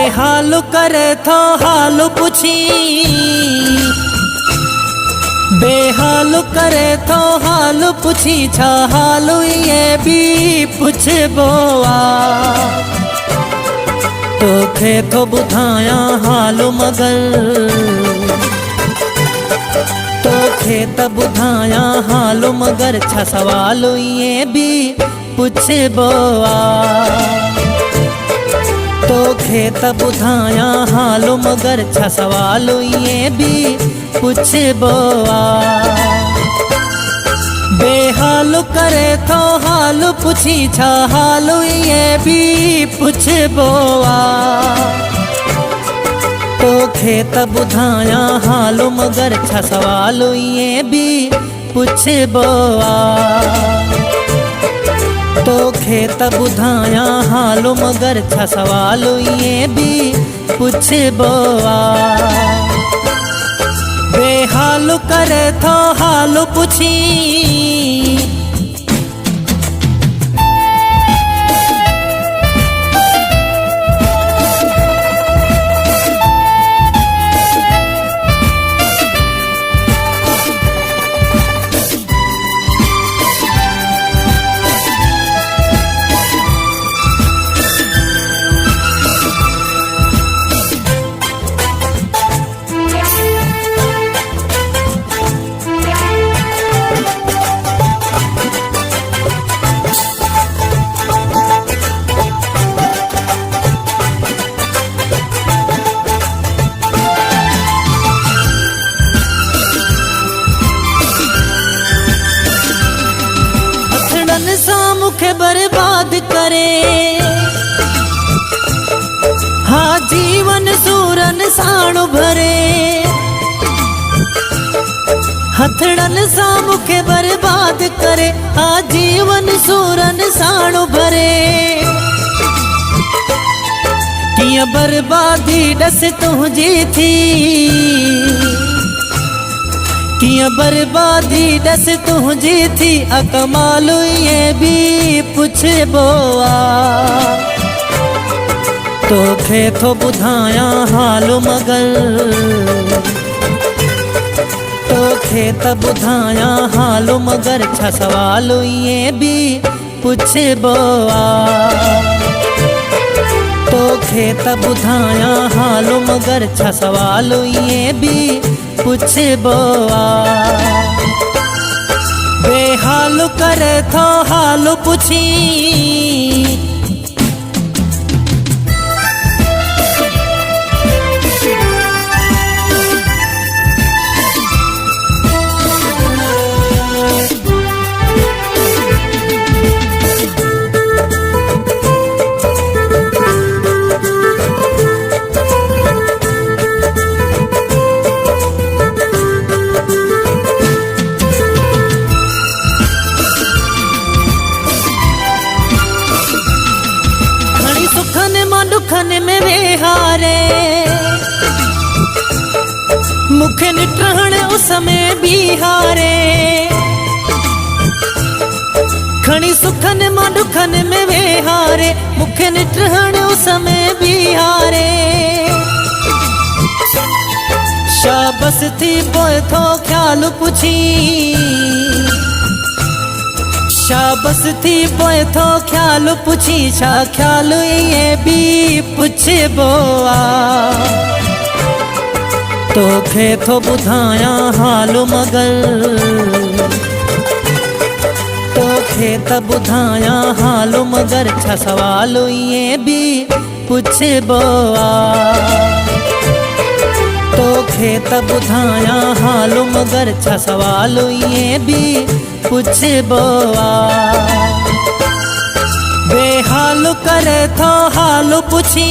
बेहाल करे थो हाल पुछी, बेहाल करे थो हाल पुछी, छा हाल ये भी पुछबो आ। तोखे थो ॿुधाया हाल मगर, तोखे त ॿुधाया हाल मगर, छा सवाल ये भी पुछबो आ। तोखे त ॿुधाया हाल मगर, छा सवाल ये भी पुछबो आ। बेहाल करे थो हाल पुछी, छा हाल ये भी पुछबो आ। तोखे त ॿुधाया हाल मगर, छा सवाल ये भी पुछबो आ। तोखे त ॿुधाया हाल मगर, छा सवाल ये भी पुछबो आ। बेहाल करे थो हाल पुछी, मुखे बर्बाद करे, हाँ जीवन सूरन साणु भरे। हथड़न सा मुखे बर्बाद करे, हाँ जीवन सूरन साणु भरे। किया बर्बादी दस तुझी थी, किया बर्बादी दस तुझी थी, अकमाल ये भी पुछबो आ। तोखे थो ॿुधाया हाल मगर, तोखे त ॿुधाया हाल मगर, छा सवाल ये भी पुछबो आ। तोखे त ॿुधाया हाल मगर, छा सवाल ये भी पुछबो आ। बेहाल करे थो हाल पुछी, दुखन में वेहारे, मुखे निटहण उस में बिहारे। खणी सुखन मां दुखन में वेहारे, मुखे निटहण उस में बिहारे। शाबस थी पोइ थो ख्याल पुछी, शाबस थी पोइ थो ख्याल पुछी, छा ख्याल ये भी पुछबो आ। तोखे थो ॿुधाया हाल मगर, तोखे त ॿुधाया हाल मगर, छा सवाल ये भी पुछबो आ। तोखे त ॿुधाया हाल मगर, छा सवाल ये भी पुछबो आ। बेहाल करे थो हाल पुछी,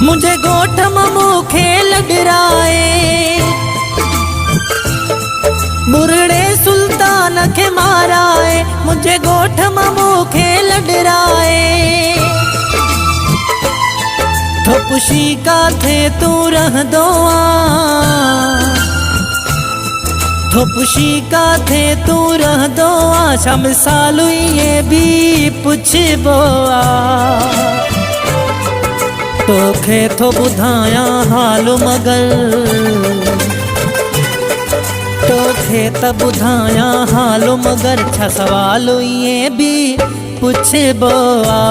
मुझे गोठ ममू खेल डराए, बुरड़े सुल्तान के माराए, मुझे गोठ ममू खेल डराए। तो पुशी का थे तू रह दो तो पुशी का थे तू रह दो शाम सालू ये भी पुछ बोआ। तोखे तो बुधाया हाल मगर, तोखे त बुधाया हाल मगर छा सवाल ये भी पुछ बोआ।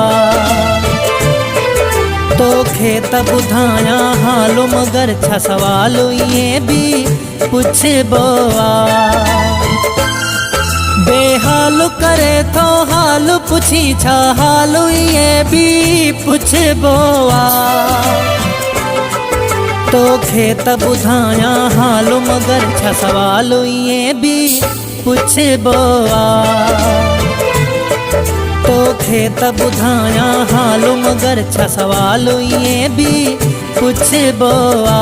तोखे त बुधाया हाल मगर छा सवाल ये भी पुछ बोआ। बेहाल करे तो हाल पुछी छा हाल ये भी पुछ बोआ। तोखे त बुधाया हाल मगर छा सवाल ये भी पुछ बोआ। तोखे त बुधाया हाल मगर छा सवाल ये भी पुछ बोआ।